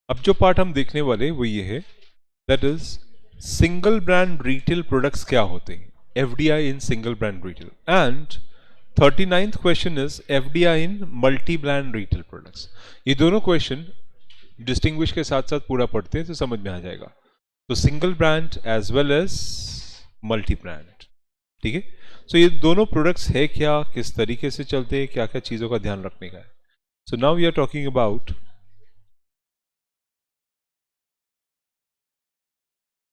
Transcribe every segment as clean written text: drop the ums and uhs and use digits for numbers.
अब जो पार्ट हम देखने वाले वो ये है, that is single brand retail products क्या होते हैं, FDI in single brand retail, and 39th question is FDI in multi brand retail products. ये दोनों क्वेश्चन डिस्टिंग्विश के साथ साथ पूरा पढ़ते हैं तो समझ में आ जाएगा। तो single brand as well as multi brand, ठीक है। सो ये दोनों प्रोडक्ट्स है क्या, किस तरीके से चलते हैं, क्या क्या चीज़ों का ध्यान रखने का है। So now we are talking about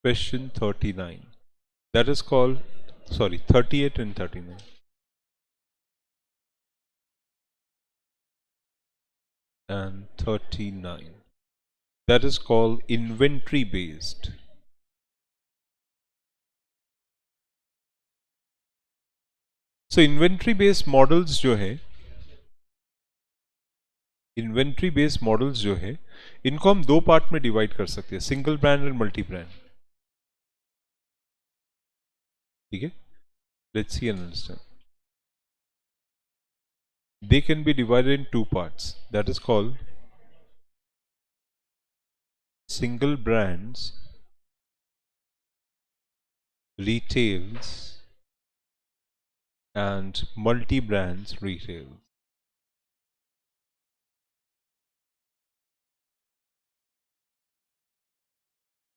question 39, that is called, sorry, 38 and 39, and 39, that is called inventory based. So inventory based models जो है, इन्वेंट्री बेस्ड मॉडल्स जो है, इनको हम दो पार्ट में डिवाइड कर सकते हैं, single brand and multi brand, ठीक है। Let's see and understand. They can be divided in two parts, that is called single brands retails and multi brands retail.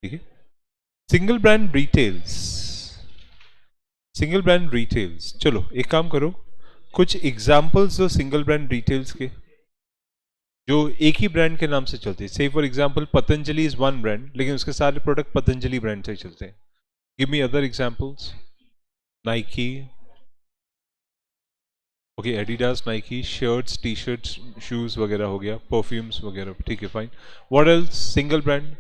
ठीक है। Single brand retails, single brand retails, चलो एक काम करो, कुछ examples दो सिंगल ब्रांड रिटेल्स के जो एक ही ब्रांड के नाम से चलते हैं। से for example Patanjali is one brand, लेकिन उसके सारे प्रोडक्ट पतंजलि ब्रांड से चलते हैं। Give me other examples. Nike, okay, Adidas, Nike, shirts, T shirts, shoes वगैरह हो गया, परफ्यूम्स वगैरह, ठीक है, fine. What else single brand?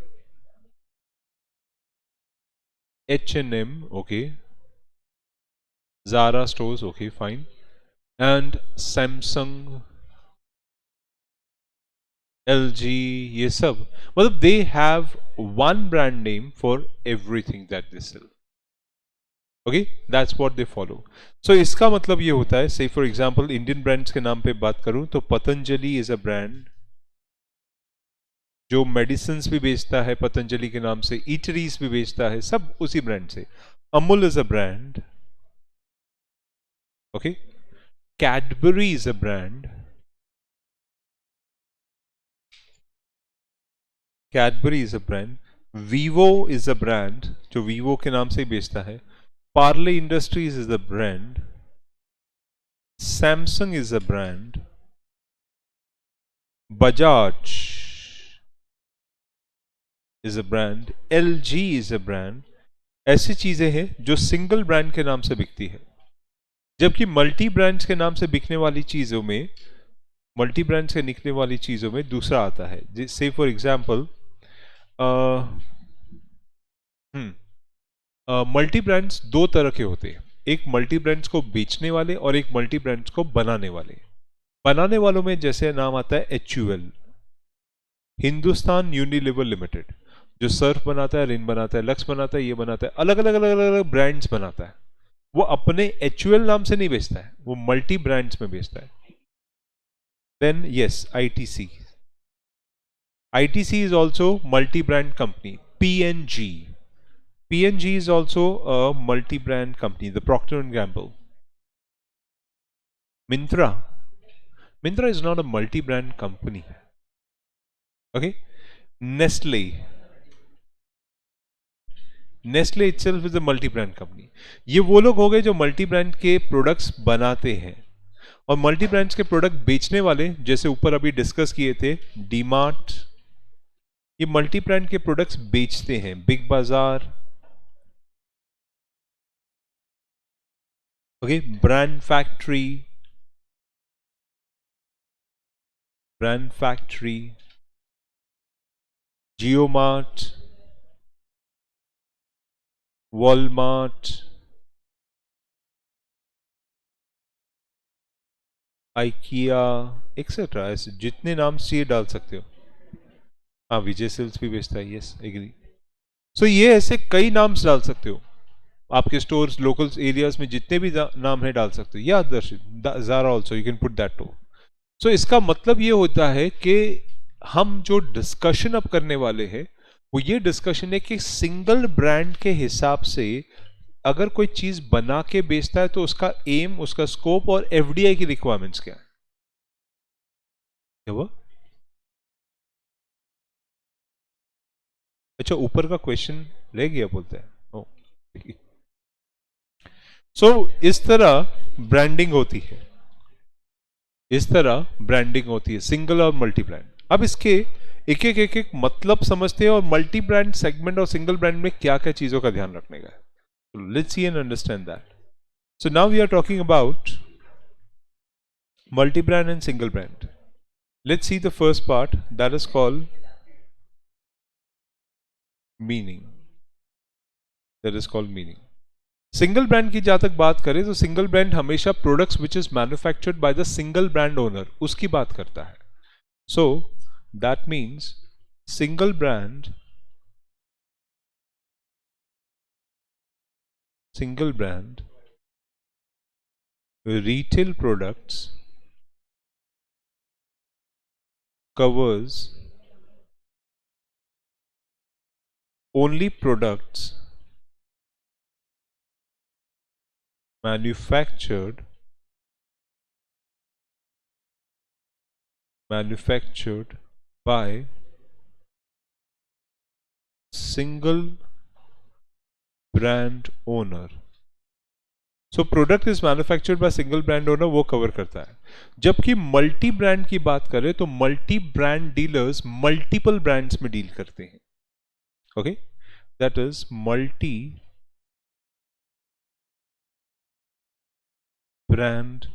H&M, okay, Zara stores, okay, fine, and Samsung, LG, ये सब मतलब they have one brand name for everything that they sell. Okay, that's what they follow. So इसका मतलब ये होता है, say for example Indian brands के नाम पे बात करूं तो पतंजलि इज अ ब्रांड जो मेडिसिन्स भी बेचता है पतंजलि के नाम से, ईटरीज भी बेचता है, सब उसी ब्रांड से। Amul is a brand, okay, Cadbury is a brand, Cadbury is a brand, Vivo is a brand जो वीवो के नाम से ही बेचता है, Parle industries is a brand, Samsung is a brand, Bajaj is a brand, LG is a brand. ऐसी चीजें हैं जो सिंगल ब्रांड के नाम से बिकती है, जबकि मल्टी ब्रांड्स के नाम से बिकने वाली चीजों में, मल्टी ब्रांड्स से निकलने वाली चीजों में दूसरा आता है। जैसे फॉर एग्जांपल मल्टी ब्रांड्स दो तरह के होते हैं, एक मल्टी ब्रांड्स को बेचने वाले और एक मल्टी ब्रांड्स को बनाने वाले। बनाने वालों में जैसे नाम आता है HUL, हिंदुस्तान यूनिलीवर लिमिटेड, जो सर्फ बनाता है, रिन बनाता है, लक्स बनाता है, ये बनाता है, अलग अलग अलग अलग अलग ब्रांड्स बनाता है। वो अपने HUL नाम से नहीं बेचता है, वो मल्टी ब्रांड्स में बेचता है। Then yes, ITC is also multi-brand company. PNG is also a multi-brand company. The Procter and Gamble. Mintra is not a multi-brand company. Okay. Nestle itself is a multi-brand company. ये वो लोग हो गए जो multi brand के products बनाते हैं, और मल्टी ब्रांड्स के प्रोडक्ट बेचने वाले, जैसे ऊपर अभी डिस्कस किए थे डीमार्ट, ये मल्टी ब्रांड के प्रोडक्ट्स बेचते हैं। बिग बाजार, ओके, ब्रांड फैक्ट्री, जियो मार्ट, वॉलमार्ट, आइकिया, एक्सेट्रा, ऐसे जितने नाम चाहिए डाल सकते हो। हाँ, विजय सेल्स भी बेचता है, यस, एग्री। सो ये ऐसे कई नाम्स डाल सकते हो, आपके स्टोर्स लोकल एरियाज में जितने भी नाम है डाल सकते हो। या Darshit, Zara also you can put that too. So इसका मतलब ये होता है कि हम जो डिस्कशन अब करने वाले हैं वो ये डिस्कशन है कि सिंगल ब्रांड के हिसाब से अगर कोई चीज बना के बेचता है तो उसका एम, उसका स्कोप और एफडीआई की रिक्वायरमेंट्स क्या है। क्या वो अच्छा ऊपर का क्वेश्चन रह गया बोलते हैं। ओ, सो इस तरह ब्रांडिंग होती है, इस तरह ब्रांडिंग होती है सिंगल और मल्टी ब्रांड। अब इसके एक एक मतलब समझते हैं और मल्टी ब्रांड सेगमेंट और सिंगल ब्रांड में क्या क्या चीजों का ध्यान रखने का है। Let's see and understand that. So now we are talking about multi brand and single brand. Let's see the first part that is called meaning, that is called meaning. Single brand की जहां तक बात करें तो single brand हमेशा products which is manufactured by the single brand owner उसकी बात करता है। सो that means single brand, single brand retail products covers only products manufactured by single brand owner। So product is manufactured by single brand owner, वो cover करता है। जबकि multi brand की बात करें तो multi brand dealers multiple brands में deal करते हैं। Okay, that is multi brand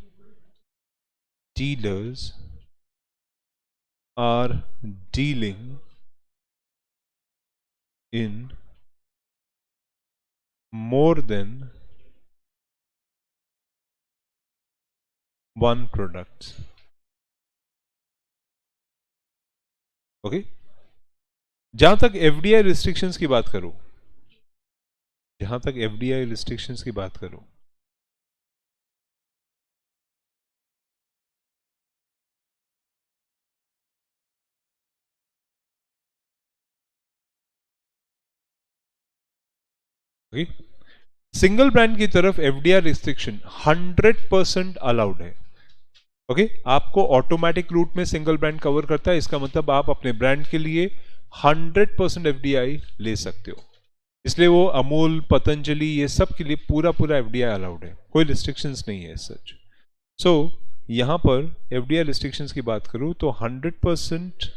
dealers are dealing in more than one product। Okay, जहां तक एफडीआई रिस्ट्रिक्शंस की बात करूं, जहां तक एफडीआई रिस्ट्रिक्शंस की बात करूं, ओके, सिंगल ब्रांड की तरफ एफडीआई रिस्ट्रिक्शन 100% अलाउड है। ओके, आपको ऑटोमेटिक रूट में सिंगल ब्रांड कवर करता है, इसका मतलब आप अपने ब्रांड के लिए 100% एफडीआई ले सकते हो। इसलिए वो अमूल, पतंजलि, ये सब के लिए पूरा पूरा एफडीआई अलाउड है, कोई रिस्ट्रिक्शंस नहीं है सच। सो यहां पर एफडीआई रिस्ट्रिक्शंस की बात करूं तो 100%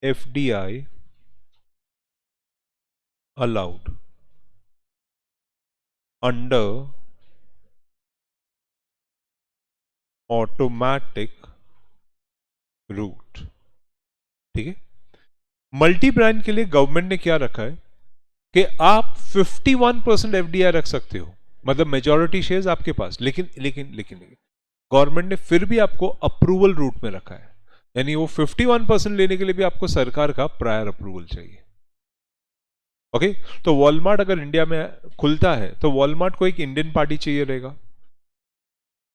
FDI allowed under automatic route. ठीक है, मल्टी ब्रांड के लिए गवर्नमेंट ने क्या रखा है कि आप 51% एफडीआई रख सकते हो, मतलब मेजॉरिटी शेयर्स आपके पास, लेकिन लेकिन लेकिन लेकिन गवर्नमेंट ने फिर भी आपको अप्रूवल रूट में रखा है, यानी वो 51% लेने के लिए भी आपको सरकार का प्रायर अप्रूवल चाहिए। ओके, तो वॉलमार्ट अगर इंडिया में खुलता है तो वॉलमार्ट को एक इंडियन पार्टी चाहिए रहेगा।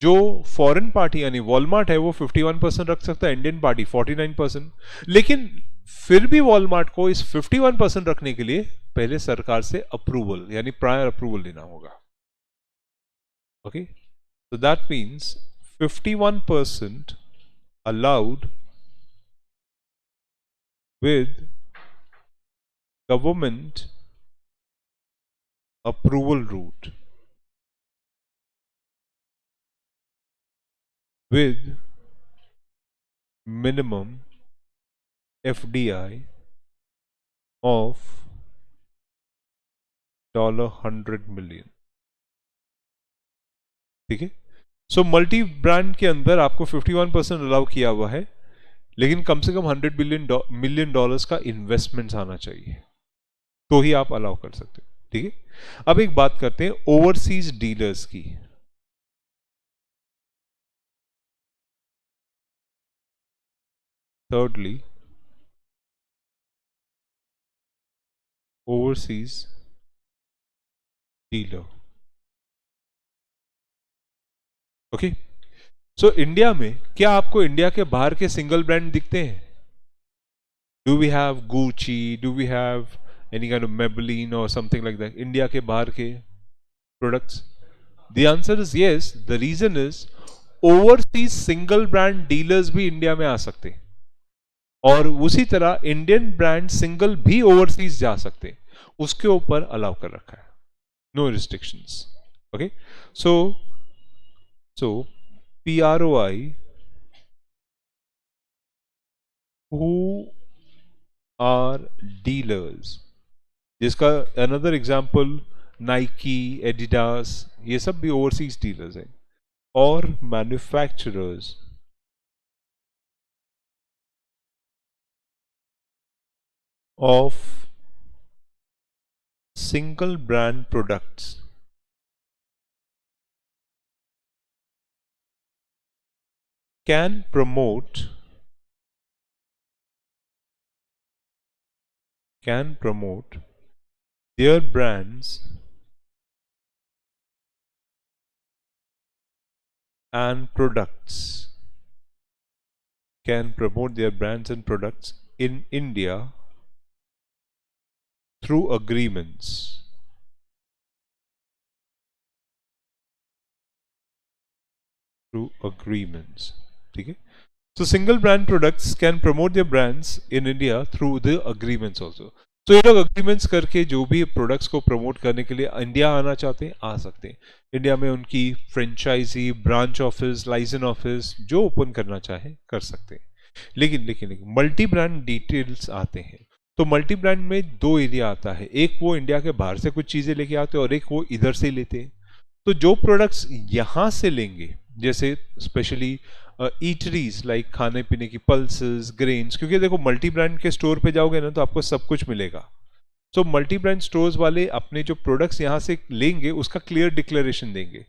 जो फॉरेन पार्टी यानी वॉलमार्ट है वो 51% रख सकता है, इंडियन पार्टी 49%। लेकिन फिर भी वॉलमार्ट को इस 51% रखने के लिए पहले सरकार से अप्रूवल यानी प्रायर अप्रूवल लेना होगा। Okay, so that means 51% allowed with government approval route with minimum FDI of $100 million। ठीक है, सो मल्टी ब्रांड के अंदर आपको 51% अलाउ किया हुआ है, लेकिन कम से कम $100 मिलियन का इन्वेस्टमेंट आना चाहिए, तो ही आप अलाउ कर सकते हो। ठीक है, अब एक बात करते हैं ओवरसीज डीलर्स की। thirdly, overseas dealer. Okay, so India में क्या आपको इंडिया के बाहर के सिंगल ब्रांड दिखते हैं? Do we have Gucci? Do we have any kind of Maybelline or something like that? India के बाहर के products? The answer is yes. The reason is overseas single brand dealers भी India में आ सकते हैं और उसी तरह इंडियन ब्रांड सिंगल भी ओवरसीज जा सकते हैं, उसके ऊपर अलाउ कर रखा है. No restrictions. Okay. So PROI, who are dealers, जिसका अनदर एग्जांपल नाइकी, एडिडास, ये सब भी ओवरसीज डीलर्स हैं. और manufacturers of single brand products can promote their brands and products in India through agreements. ठीक है. So single brand products can promote their brands in India through the agreements also. तो ये लोग agreements करके जो भी प्रोडक्ट्स को promote करने के लिए इंडिया आना चाहते हैं आ सकते हैं. इंडिया में उनकी franchisee, branch office, license office जो ओपन करना चाहे कर सकते हैं. लेकिन मल्टी ब्रांड डिटेल्स आते हैं. तो मल्टी ब्रांड में दो एरिया आता है. एक वो इंडिया के बाहर से कुछ चीज़ें लेके आते हैं और एक वो इधर से लेते हैं. तो जो प्रोडक्ट्स यहाँ से लेंगे, जैसे स्पेशली ईटरीज लाइक खाने पीने की पल्सेस, ग्रेन्स, क्योंकि देखो मल्टी ब्रांड के स्टोर पे जाओगे ना तो आपको सब कुछ मिलेगा. सो मल्टी ब्रांड स्टोर्स वाले अपने जो प्रोडक्ट्स यहाँ से लेंगे उसका क्लियर डिक्लेरेशन देंगे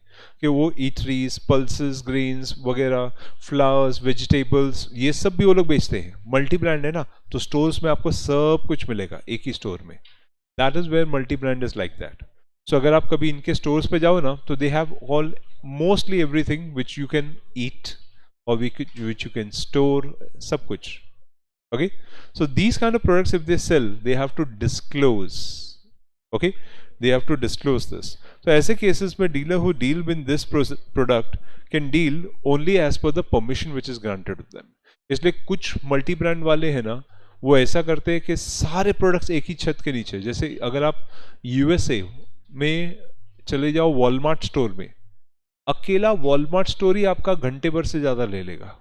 कि वो ईटरीज, पल्सेस, ग्रेन्स वगैरह, फ्लावर्स, वेजिटेबल्स, ये सब भी वो लोग बेचते हैं. मल्टी ब्रांड है ना, तो स्टोर्स में आपको सब कुछ मिलेगा एक ही स्टोर में. That is where multi brand is like that. So अगर आप कभी इनके स्टोर्स पे जाओ ना तो they have all mostly everything which you can eat or which you can store, सब कुछ. Okay, so these kind of products if they sell they have to disclose. Okay, they have to disclose this. So ऐसे cases में dealer who deal with this product can deal only as per the permission which is granted to them. इसलिए कुछ multi brand वाले हैं ना, वो ऐसा करते हैं कि सारे प्रोडक्ट्स एक ही छत के नीचे, जैसे अगर आप USA में चले जाओ वॉलमार्ट स्टोर में, अकेला वॉलमार्ट स्टोर ही आपका घंटे भर से ज्यादा ले लेगा.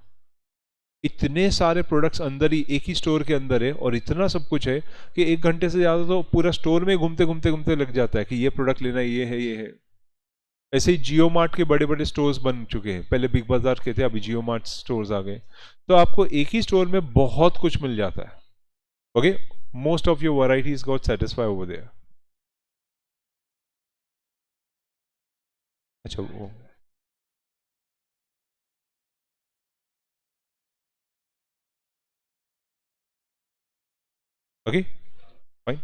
इतने सारे प्रोडक्ट्स अंदर ही एक ही स्टोर के अंदर है और इतना सब कुछ है कि एक घंटे से ज्यादा तो पूरा स्टोर में घूमते घूमते घूमते लग जाता है कि ये प्रोडक्ट लेना, ये है, ये है. ऐसे ही जियो मार्ट के बड़े बड़े स्टोर्स बन चुके हैं. पहले बिग बाजार के थे, अभी जियो मार्ट स्टोर्स आ गए. तो आपको एक ही स्टोर में बहुत कुछ मिल जाता है. Okay, most of your varieties got satisfy over there. अच्छा, वो ओके फाइन.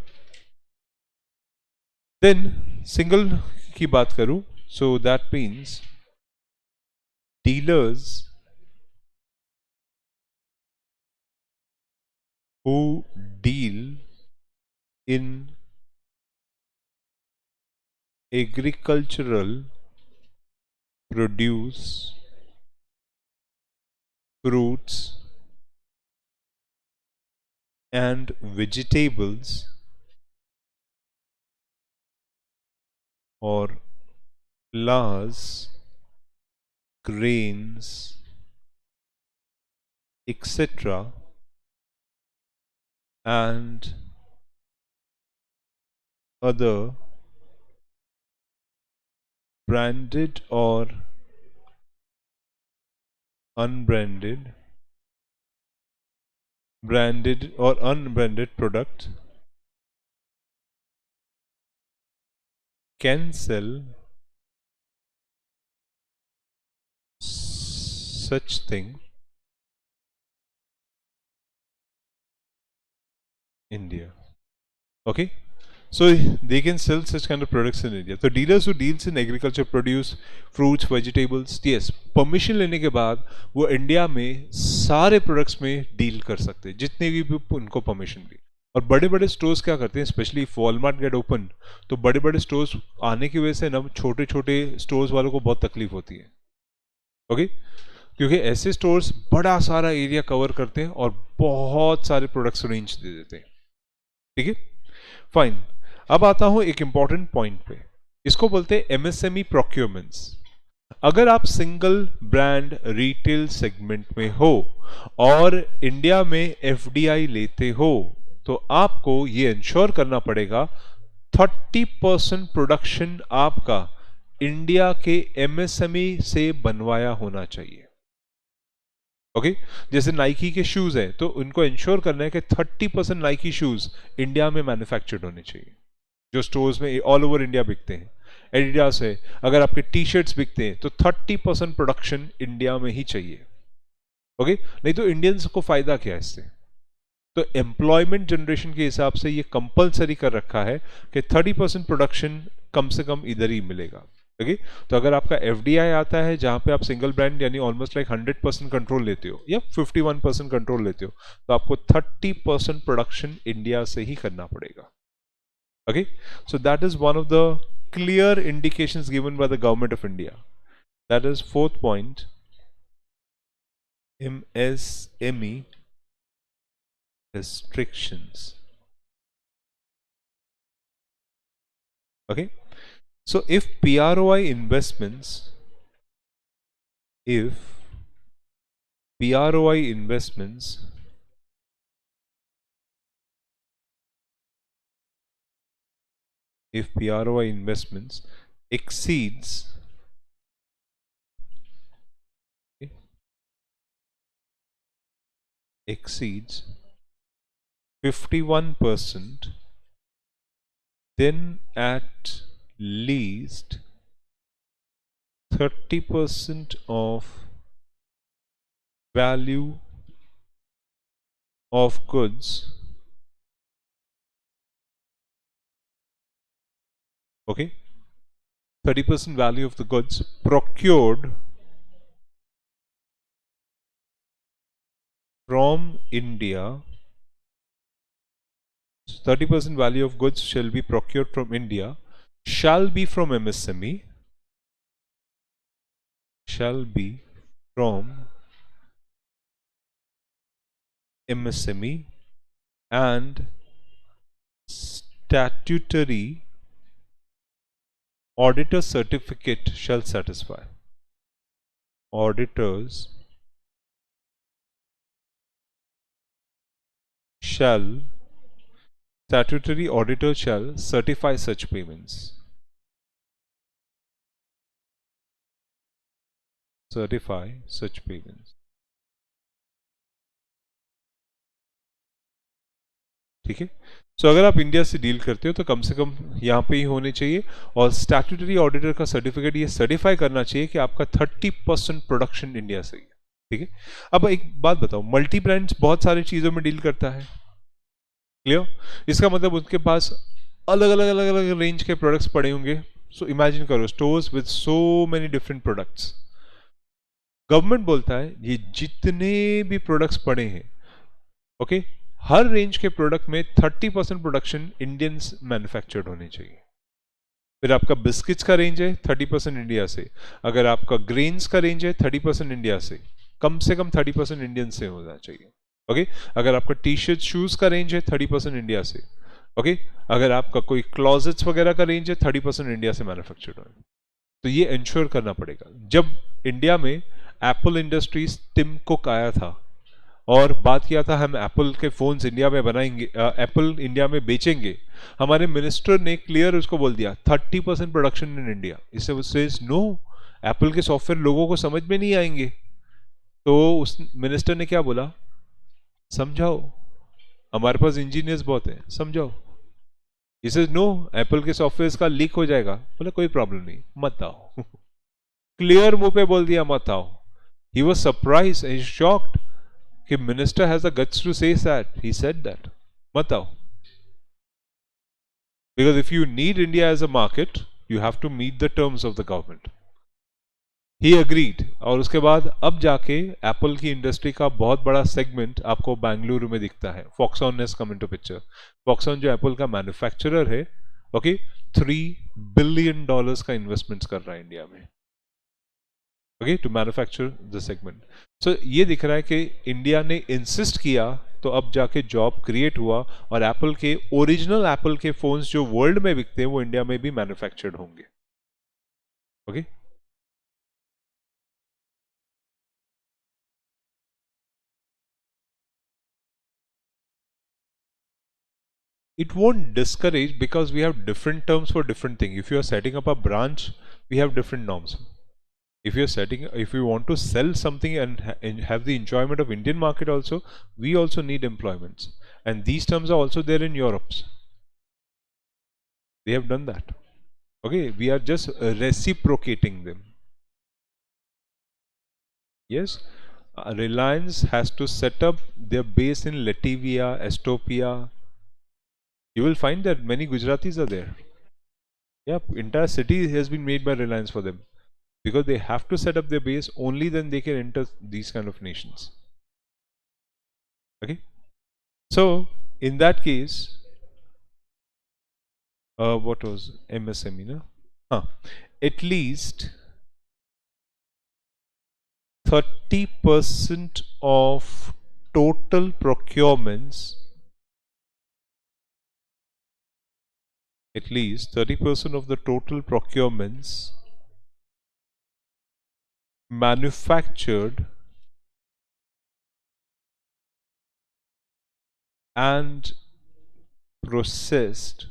देन सिंगल की बात करूं, so that means dealers who deal in agricultural produce, fruits and vegetables or flowers, grains, etc. and other branded or unbranded, branded or unbranded product can sell such thing India. Okay, So they can sell such kind of products in India. So dealers who deals in agriculture produce, fruits, vegetables, yes, permission लेने के बाद वो India में सारे products में deal कर सकते हैं जितने भी उनको परमिशन दी. और बड़े बड़े स्टोर्स क्या करते हैं, स्पेशली वॉलमार्ट गेट ओपन, तो बड़े बड़े स्टोर्स आने की वजह से ना छोटे छोटे स्टोर्स वालों को बहुत तकलीफ होती है. ओके क्योंकि ऐसे स्टोर्स बड़ा सारा एरिया कवर करते हैं और बहुत सारे प्रोडक्ट्स रेंज दे देते हैं. ठीक है, फाइन. अब आता हूं एक इंपॉर्टेंट पॉइंट पे, इसको बोलते हैं एमएसएमई प्रोक्योरमेंट्स. अगर आप सिंगल ब्रांड रिटेल सेगमेंट में हो और इंडिया में एफडीआई लेते हो तो आपको ये इंश्योर करना पड़ेगा 30% प्रोडक्शन आपका इंडिया के एमएसएमई से बनवाया होना चाहिए. ओके जैसे नाइकी के शूज है तो उनको इंश्योर करना है कि 30% नाइकी शूज इंडिया में मैन्युफैक्चर्ड होने चाहिए जो स्टोर्स में ऑल ओवर इंडिया बिकते हैं. एडिडास है, अगर आपके टी शर्ट्स बिकते हैं तो 30% प्रोडक्शन इंडिया में ही चाहिए. ओके नहीं तो इंडियंस को फायदा क्या है इससे. तो एम्प्लॉयमेंट जनरेशन के हिसाब से ये कंपलसरी कर रखा है कि 30% प्रोडक्शन कम से कम इधर ही मिलेगा. ओके तो अगर आपका एफडीआई आता है जहां पे आप सिंगल ब्रांड यानी ऑलमोस्ट लाइक 100% कंट्रोल लेते हो या 51% कंट्रोल लेते हो तो आपको 30% प्रोडक्शन इंडिया से ही करना पड़ेगा. Okay so that is one of the clear indications given by the government of India. That is fourth point, MSME restrictions. Okay so if PROI investments if PROI investments exceeds exceeds 51%, then at least 30% of value of goods okay 30% value of the goods procured from India. 30% value of goods shall be procured from India, shall be from MSME, shall be from MSME, and statutory auditor certificate shall satisfy. Auditors shall Statutory auditor shall certify such payments. Certify such payments. ठीक है सो अगर आप India से deal करते हो तो कम से कम यहाँ पे ही होने चाहिए और स्टैट्यूटरी ऑडिटर का सर्टिफिकेट ये सर्टिफाई करना चाहिए कि आपका 30% प्रोडक्शन इंडिया से ही है. ठीक है अब एक बात बताओ, मल्टी ब्रांड्स बहुत सारी चीज़ों में डील करता है. क्लियर, इसका मतलब उनके पास अलग अलग अलग अलग रेंज के प्रोडक्ट्स पड़े होंगे. सो इमेजिन करो stores with so many different products. Government बोलता है ये जितने भी प्रोडक्ट्स पड़े हैं ओके हर रेंज के प्रोडक्ट में 30% प्रोडक्शन इंडियंस मैन्युफैक्चर्ड होने चाहिए. फिर आपका बिस्किट्स का रेंज है 30% इंडिया से, अगर आपका ग्रेन्स का रेंज है 30% इंडिया से कम 30% इंडियन से होना चाहिए. ओके अगर आपका टी शर्ट शूज का रेंज है 30% इंडिया से. ओके अगर आपका कोई क्लॉजेट्स वगैरह का रेंज है 30% इंडिया से मैन्युफैक्चर्ड हो. तो ये इंश्योर करना पड़ेगा. जब इंडिया में एप्पल इंडस्ट्रीज टिम कुक आया था और बात किया था हम एप्पल के फोन्स इंडिया में बनाएंगे, एप्पल इंडिया में बेचेंगे, हमारे मिनिस्टर ने क्लियर उसको बोल दिया 30% प्रोडक्शन इन इंडिया. इससे वो सेज नो, एप्पल के सॉफ्टवेयर लोगों को समझ में नहीं आएंगे. तो उस मिनिस्टर ने क्या बोला, समझाओ, हमारे पास इंजीनियर्स बहुत हैं, समझाओ. इसे नो, एप्पल के सॉफ्टवेयर का लीक हो जाएगा. बोले कोई प्रॉब्लम नहीं, मत आओ. क्लियर मुंह पे बोल दिया मत आओ. He was surprised and shocked कि minister has the guts to say that. He said that मत आओ. Because if you need India as a market, you have to meet the terms of the government. He agreed. और उसके बाद अब जाके Apple की industry का बहुत बड़ा सेगमेंट आपको बेंगलुरु में दिखता है. Foxconn has come into picture. Foxconn जो एप्पल का मैन्युफैक्चरर है, ओके, $3 billion का इन्वेस्टमेंट्स कर रहा है इंडिया में, okay, to manufacture the segment. So ये दिख रहा है कि इंडिया ने इंसिस्ट किया तो अब जाके जॉब क्रिएट हुआ और एप्पल के ओरिजिनल एप्पल के फोन्स जो वर्ल्ड में बिकते हैं वो इंडिया में भी मैन्युफैक्चर्ड होंगे, okay. It won't discourage because we have different terms for different things. If you are setting up a branch, we have different norms. If you want to sell something and have the enjoyment of Indian market also, we also need employments. And these terms are also there in Europe. They have done that. Okay, we are just reciprocating them. Yes, Reliance has to set up their base in Latvia, Estonia. You will find that many Gujaratis are there. Yeah, entire city has been made by Reliance for them. Because they have to set up their base, only then they can enter these kind of nations. Okay, so in that case, what was MSME? No? At least 30% of total procurements. At least 30% of the total procurements manufactured and processed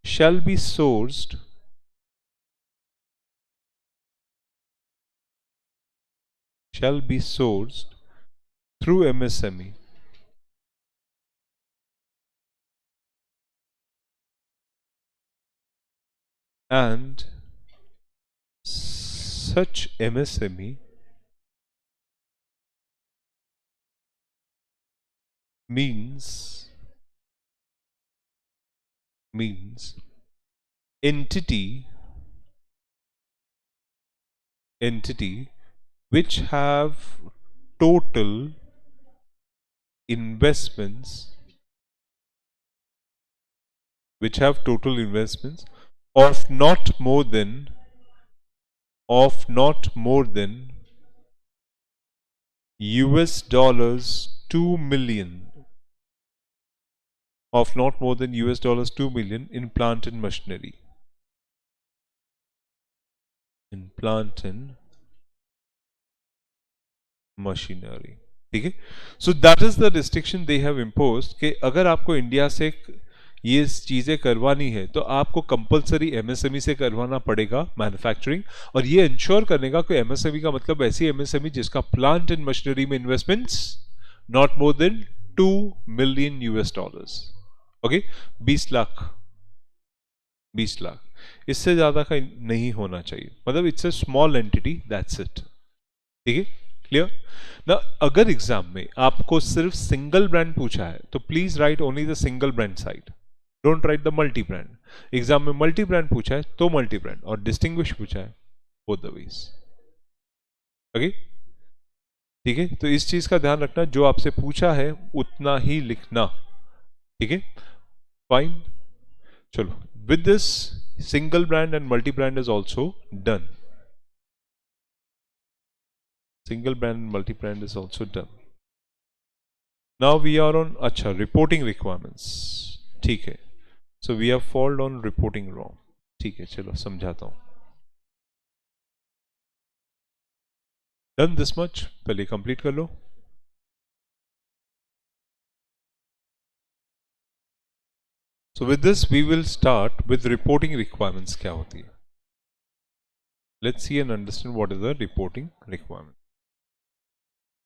shall be sourced through MSME. And such MSME means entity which have total investments of not more than $2 million, of not more than $2 million in plant and machinery. ठीक है. So that is the restriction they have imposed कि अगर आपको India से ये चीज़ें करवानी है तो आपको कंपलसरी एमएसएमई से करवाना पड़ेगा मैन्युफैक्चरिंग. और ये इंश्योर करने का कोई एमएसएमई का मतलब ऐसी एमएसएमई जिसका प्लांट एंड मशीनरी में investments not more than $2 million. Okay, 20 lakh, इससे ज्यादा का नहीं होना चाहिए. मतलब it's a small entity, that's it. ठीक है, क्लियर ना. अगर एग्जाम में आपको सिर्फ सिंगल ब्रांड पूछा है तो please right only the single brand side, don't write the multi brand. Exam में मल्टी ब्रांड पूछा है तो मल्टी ब्रांड, और डिस्टिंग्विश पूछा है बोथ द वेज. ओके, ठीक है. तो इस चीज का ध्यान रखना, जो आपसे पूछा है उतना ही लिखना. ठीक है, फाइन. चलो, with this single brand and multi brand is also done. Single brand and multi brand is also done. Now we are on reporting requirements. ठीक है, so we have fallen on reporting wrong. ठीक है, चलो समझाता हूँ. Done this much, पहले complete कर लो. So with this we will start with reporting requirements क्या होती है. Let's see and understand what is the reporting requirement.